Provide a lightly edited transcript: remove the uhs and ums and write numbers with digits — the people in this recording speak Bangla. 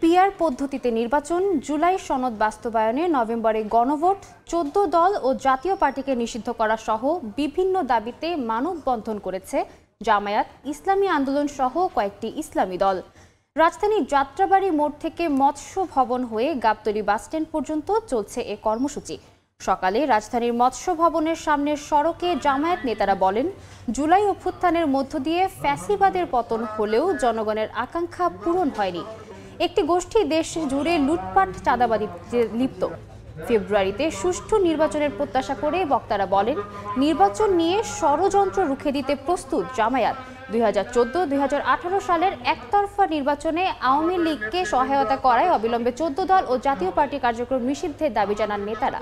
পিআর পদ্ধতিতে নির্বাচন, জুলাই সনদ বাস্তবায়নে নভেম্বরে গণভোট, 14 দল ও জাতীয় পার্টিকে নিষিদ্ধ করা সহ বিভিন্ন দাবিতে মানববন্ধন করেছে জামায়াত, ইসলামী আন্দোলন সহ কয়েকটি ইসলামী দল। রাজধানীর যাত্রাবাড়ী মোড় থেকে মৎস্য ভবন হয়ে গাবতলী বাসস্ট্যান্ড পর্যন্ত চলছে এ কর্মসূচি। সকালে রাজধানীর মৎস্য ভবনের সামনের সড়কে জামায়াত নেতারা বলেন, জুলাই অভ্যুত্থানের মধ্য দিয়ে ফ্যাসিবাদের পতন হলেও জনগণের আকাঙ্ক্ষা পূরণ হয়নি। একটি গোষ্ঠী দেশ জুড়ে লুটপাট, চাঁদাবাজিতে লিপ্ত। ফেব্রুয়ারিতে সুষ্ঠু নির্বাচনের প্রত্যাশা করে বক্তারা বলেন, নির্বাচন নিয়ে ষড়যন্ত্র রুখে দিতে প্রস্তুত জামায়াত। 2014-2018 সালের একতরফা নির্বাচনে আওয়ামী লীগকে সহায়তা করায় অবিলম্বে 14 দল ও জাতীয় পার্টি কার্যক্রম নিষিদ্ধের দাবি জানান নেতারা।